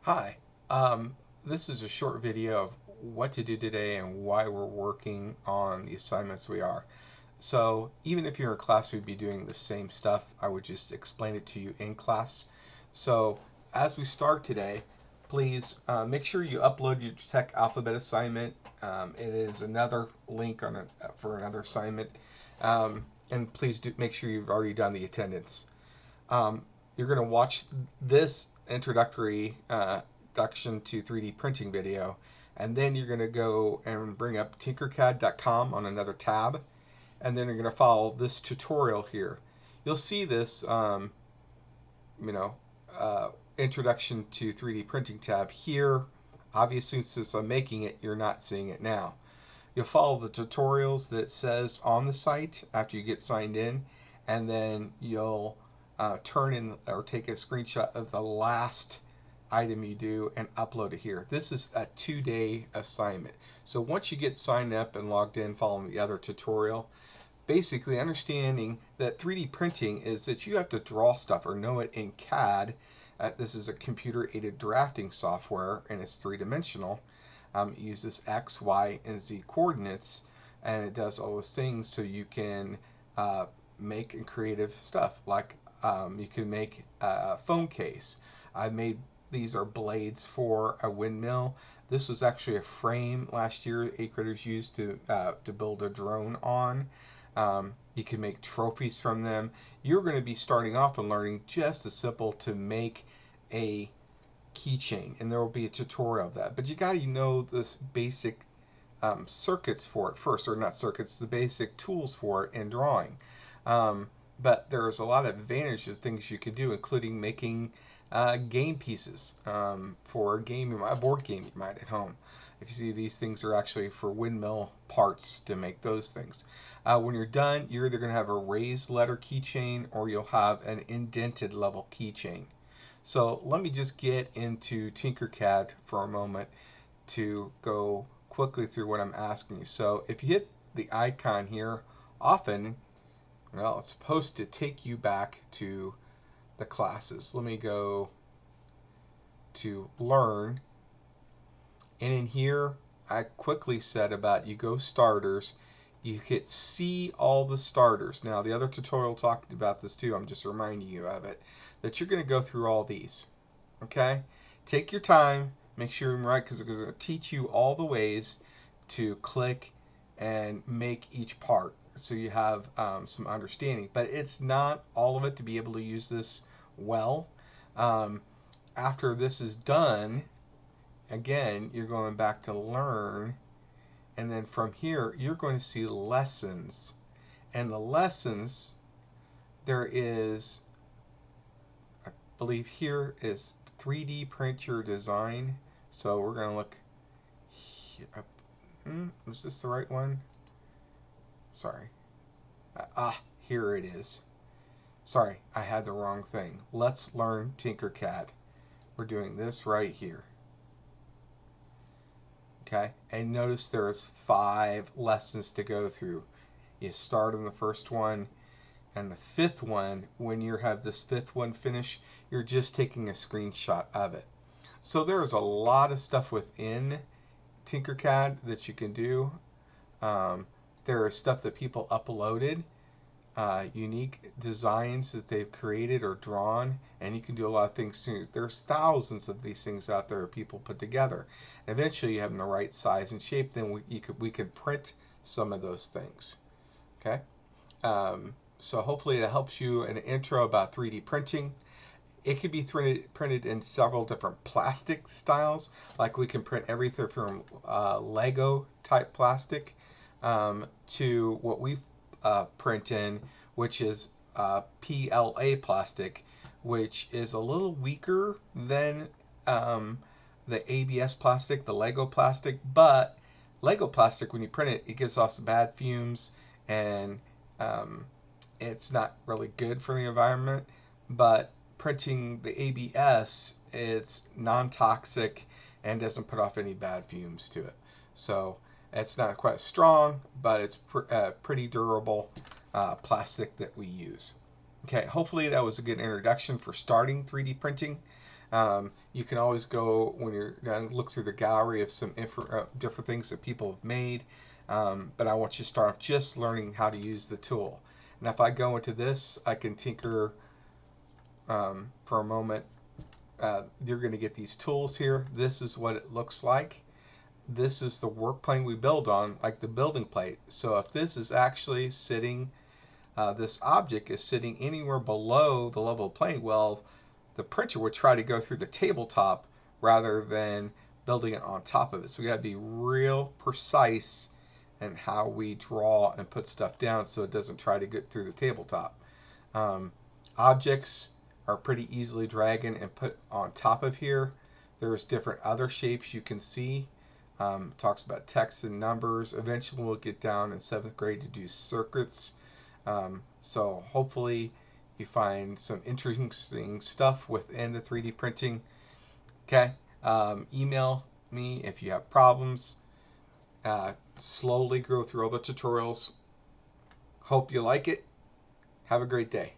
Hi, this is a short video of what to do today and why we're working on the assignments we are. So even if you're in class, we'd be doing the same stuff. I would just explain it to you in class. So as we start today, please make sure you upload your tech alphabet assignment. It is another link for another assignment. And please do make sure you've already done the attendance. You're going to watch this introduction to 3D printing video, and then you're going to go and bring up Tinkercad.com on another tab, and then you're going to follow this tutorial here. You'll see this, you know, introduction to 3D printing tab here. Obviously, since I'm making it, you're not seeing it now. You'll follow the tutorials that it says on the site after you get signed in, and then you'll turn in or take a screenshot of the last item you do and upload it here. This is a 2-day assignment. So once you get signed up and logged in following the other tutorial, basically understanding that 3D printing is that you have to draw stuff or know it in CAD. This is a computer aided drafting software and it's three-dimensional. It uses X, Y, and Z coordinates, and it does all those things so you can make and creative stuff. Like you can make a phone case. I made these are blades for a windmill. This was actually a frame last year 8th graders used to build a drone on. You can make trophies from them. You're going to be starting off and learning just as simple to make a keychain, and there will be a tutorial of that. But you got to know this basic circuits for it first, or not circuits, the basic tools for it in drawing. But there's a lot of advantage of things you could do, including making game pieces for a board game you might at home. If you see, these things are actually for windmill parts to make those things. When you're done, you're either going to have a raised letter keychain or you'll have an indented level keychain. So let me just get into Tinkercad for a moment to go quickly through what I'm asking you. So if you hit the icon here, often, well, it's supposed to take you back to the classes. Let me go to Learn. And in here, I quickly said about you go starters, you hit see all the starters. Now, the other tutorial talked about this too. I'm just reminding you of it, that you're going to go through all these. Okay? Take your time. Make sure you're right, because it's going to teach you all the ways to click and make each part so you have some understanding. But it's not all of it to be able to use this well. After this is done, again, you're going back to Learn, and then from here, you're going to see Lessons. And the lessons, there is, I believe here is 3D print your design. So we're going to look, is this the right one? Sorry. Here it is. Sorry, I had the wrong thing. Let's learn Tinkercad. We're doing this right here. Okay, and notice there's 5 lessons to go through. You start on the first one, and the 5th one, when you have this 5th one finished, you're just taking a screenshot of it. So there's a lot of stuff within Tinkercad that you can do. There is stuff that people uploaded, unique designs that they've created or drawn, and you can do a lot of things too. There's thousands of these things out there people put together. Eventually you have them the right size and shape, then we could print some of those things. Okay, so hopefully that helps you an intro about 3D printing. It could be printed in several different plastic styles. Like we can print everything from Lego type plastic to what we print in, which is PLA plastic, which is a little weaker than the ABS plastic, the Lego plastic. But Lego plastic, when you print it, it gives off some bad fumes, and it's not really good for the environment. But printing the ABS, it's non-toxic and doesn't put off any bad fumes to it. So it's not quite strong, but it's pretty durable plastic that we use. Okay, hopefully that was a good introduction for starting 3D printing. You can always go when you're done, look through the gallery of some different things that people have made. But I want you to start off just learning how to use the tool. And if I go into this, I can tinker for a moment. You're going to get these tools here. This is what it looks like. This is the work plane we build on, like the building plate. So if this is actually sitting, this object is sitting anywhere below the level of plane, well, the printer would try to go through the tabletop rather than building it on top of it. So we got to be real precise in how we draw and put stuff down so it doesn't try to get through the tabletop. Objects are pretty easily dragged and put on top of here. There's different other shapes you can see. Talks about text and numbers. Eventually we'll get down in 7th grade to do circuits. So hopefully you find some interesting stuff within the 3D printing. Okay, email me if you have problems. Slowly go through all the tutorials. Hope you like it. Have a great day.